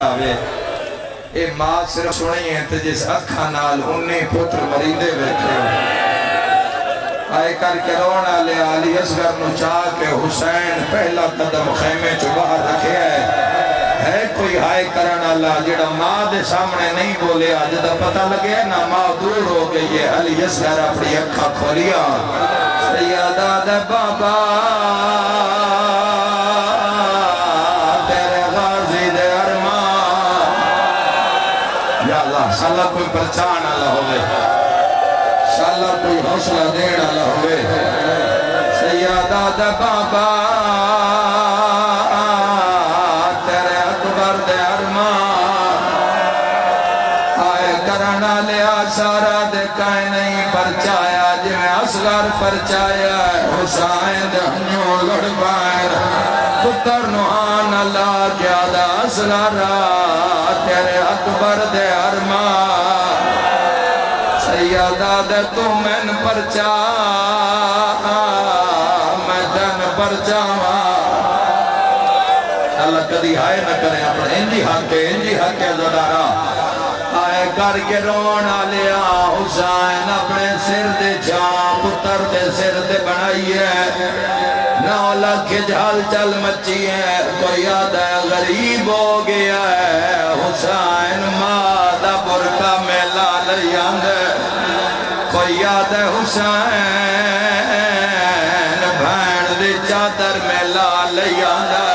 اے ماں صرف سنی ہے تے جس اکھا نال انہیں پتر مریندے بیٹھے آئے کر کے رونا لے علی اصغر نو چاہ کے حسین پہلا قدم خیمے چو باہر رکھے ہے کوئی ہائے کرنا اللہ جڑا ماں دے سامنے نہیں بولے آج دا پتہ لگے نا ماں دور ہو گئی ہے علی اصغر اپنی اکھا کھولیا سیدہ دے بابا شاءاللہ کوئی پرچان اللہ ہوئے شاءاللہ کوئی حوصلہ دین اللہ ہوئے سیدہ دے بابا تیرے اکبر دے ارمان آئے کرنا لیا سارا دے کائیں نہیں پرچایا جی میں اصغر پرچایا حسین دے ہنیوں لڑ بائر پتر نوحان اللہ کیا دا اصغر تیرے اکبر دے ارمان سیدہ دے تو میں پرچا میں دن پرچا اللہ کدی آئے نہ کریں اپنے انجی حق زدارا آئے کر کے رونا لیا حسین اپنے سر دے جان پتر دے سر دے بنائی ہے نو لکھ جھال چل مچی ہے کوئی آدھا غریب ہو گیا ہے حسین مادہ برکہ میں لالیاں دے کوئی آدھا حسین بھین دے چادر میں لالیاں دے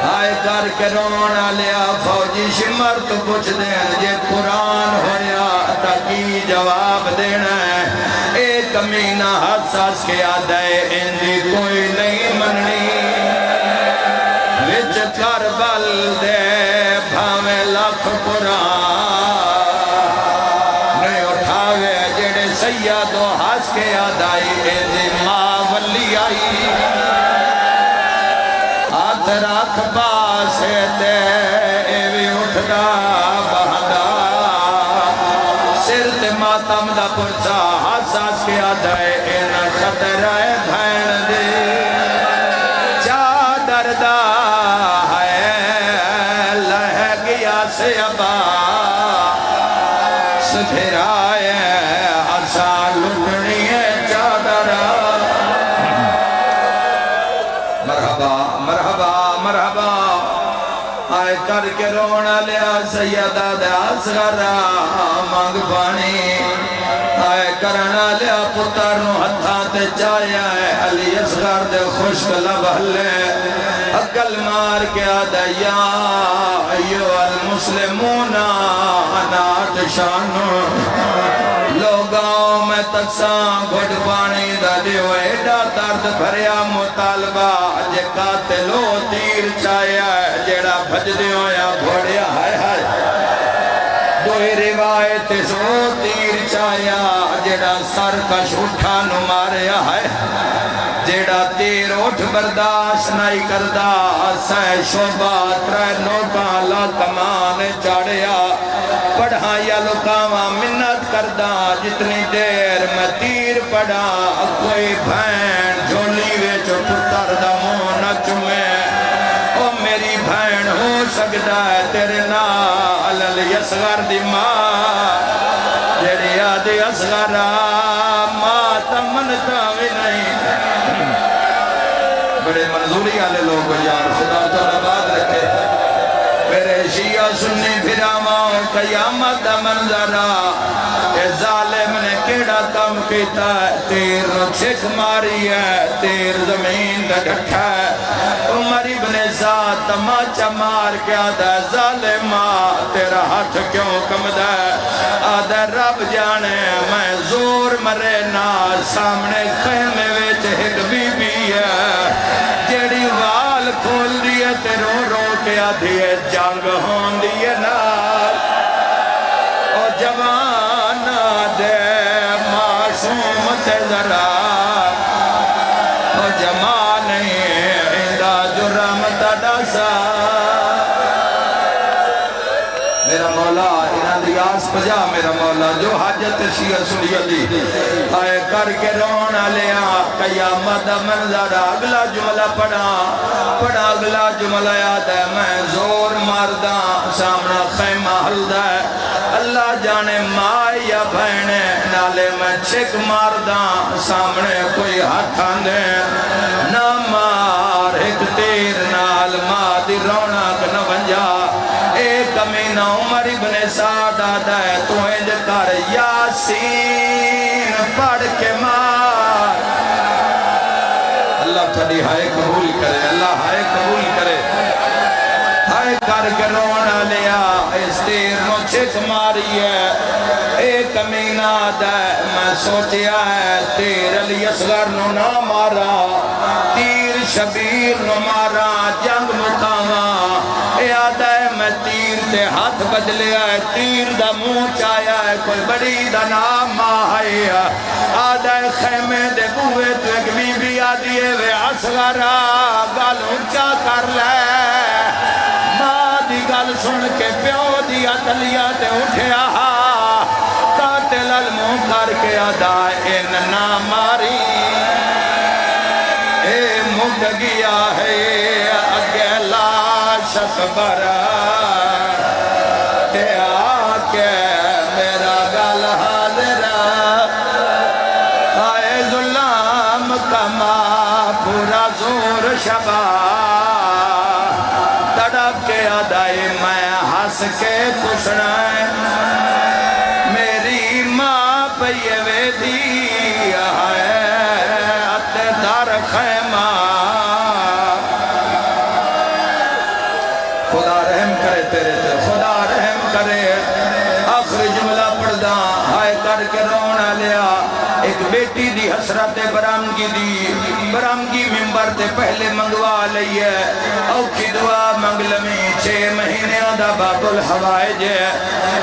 آئے کر کے رونا لیا فوجی شمر تو پوچھ دیں جے قرآن ہویا تاکی جواب دینا ہے ایک امینہ حساس کے آدھے اندھی کوئی نہیں مننی وچ کربل دے بھاوے لکھ قرآن نہیں اٹھاوے جڑے سید و حس کے آدھائی اندھی ماں ولی آئی ہاتھ رکھ باسے تے ایوی اٹھدا بہدا سر تے ماتم دا پرچا حساس کے آدھائے اینا شترائے بھین دے چادر دا ہے لہ گیا سے ابا سپھرائے حسان لٹنی ہے چادر مرحبا مرحبا مرحبا آئے کر کے رونا لیا سیدہ دے اصغر مانگ پانی آئے کرنا لیا پتر نو ہتھاں تے چایا ہے علی اصغر دے خوشک لبھلے عقل مار کے آدھا یا ایو المسلمون انات شانو لوگاں میں تکساں گھڑ پانی دا دیو ایڈا درد بھریا مطالبہ جے قاتلو تیر چایا ہے جیڑا بھج دیو یا بھوڑیا ہائے ہائے دوئی روایت سو تیر چایا جیڑا سرکش اٹھا نو ماریا ہے جیڑا تیر اٹھ برداشت نہیں کردہ سہ شعبہ ترے نوکاں لا کمان چاڑیا پڑھا یا لکاواں منت کردہ جتنی دیر میں تیر پڑھا کوئی بھین جھولی ویچ پتر دا منہ نہ چمے او میری بھین ہو سکتا ہے تیرے نال علی اصغر دی ماں جیڑی آدھی اصغر ماں تمنتا بھی نہیں بڑے منظوری آلے لوگ یار خدا تعالیٰ بات رکھے میرے شیعہ سنی پھراواں قیامت دا منظرہ اے ظالم نے کیڑا کم کیتا ہے تیر چھک ماری ہے تیر زمین دا ڈھٹھا ہے عمر ابن ذات تماچا مار کے آدھا ظالمہ تیرا ہاتھ کیوں کمدہ ہے آدھا رب جانے میں زور مرے نا سامنے خیمے ویچ ایک بی بی ہے جیڑی وال کھول دیئے تے رو رو کے آدھیے جنگ ہون دیئے نال او جوان دے معصوم تے ذرا او جمان عندہ جرم تڑسا میرا مولا انہاں دی راس پجا میرا مولا جو حاجت شیعہ سنیہ دی آئے کر کے رونا لیا قیامت منظر اگلا جملہ پڑھا اگلا جملہ یاد ہے میں زور ماردہ سامنا خیمہ حلدہ ہے اللہ جانے ماں یا بہنے نالے میں چھک ماردہ سامنے کوئی ہاتھ آندے نہ مار ایک تیر نال ماں دی رونق نہ بنجا ایک کمینہ عمر ابن سعد آدھا ہے تو انج کر یاسین پڑھ کے مار اللہ تھوڑی ہائے قبول کرے اللہ ہائے قبول کرے ہائے کر کے رونا لیا اس تیر نو چھک ماری ہے ایک کمینہ آدھا ہے میں سوچیا ہے تیر علی اصغر نو نہ مارا تیر شبیر نو مارا جنگ مقامہ اے آدھا ہے میں تیر تے ہاتھ بدلیا ہے تیر دا منہ چایا ہے کوئی بڑی دا نام آئے آدھا ہے خیمے دے بوئے تو ایک بی بی آدھی ہے وے اصغرہ گل اونچا کر لے ماں دی گل سن کے پیو دیا تلیا تے اٹھیا قاتل المنہ کر کے آدھا ان نہ ماری اے مک گیا ہے اگلا شکبر تے آکے میرا گل حاضر آئے ظلم کما پورا زور شبا تڑپ کے آدھائی میں ہنس کے پوچھنا ہے میری ماں پہیے ویدی ہے اتے دار خیمہ خدا رحم کرے تیرے تے خدا رحم کرے آخر جملہ پڑھدا ہائے کر کے رونا لیا ایک بیٹی دی حسرت برامگی دی برامگی ممبر تے پہلے منگوا لئیے اوکھی دعا منگ لمیں 6 مہینے دا باب الحوائج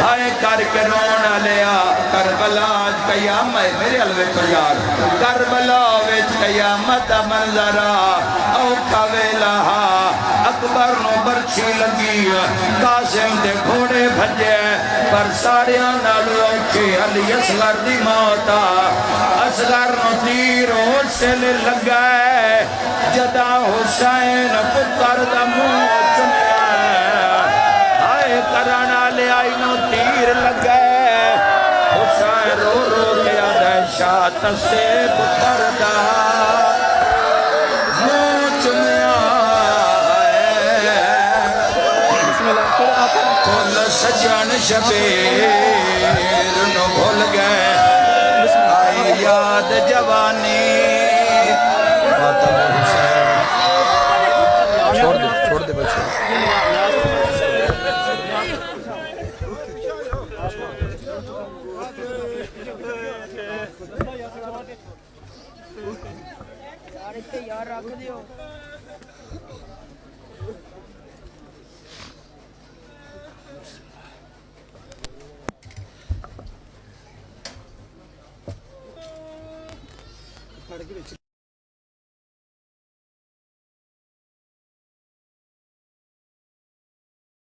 ہائے کر کے رونا لیا کربلا آج قیامت میرے علوے کو یار کربلا ویچ قیامت منظرہ اوکھا ویلہ اکبر نو برچی لگی قاسم دے گھوڑے بھجے پر ساڑیاں نالو اوکھی علی اصغر دی موتا اصغر نو تیر حسن لگائے جدا حسین پتر دا موت آئے کرانا لے آئی نو تیر لگائے حسین رو رو گیا دہشات سے پتر دا موت میں آئے کل سجن شبیر نو بھول گئے آئی یاد جوانی چھوڑ دے بچے یار رکھ دیو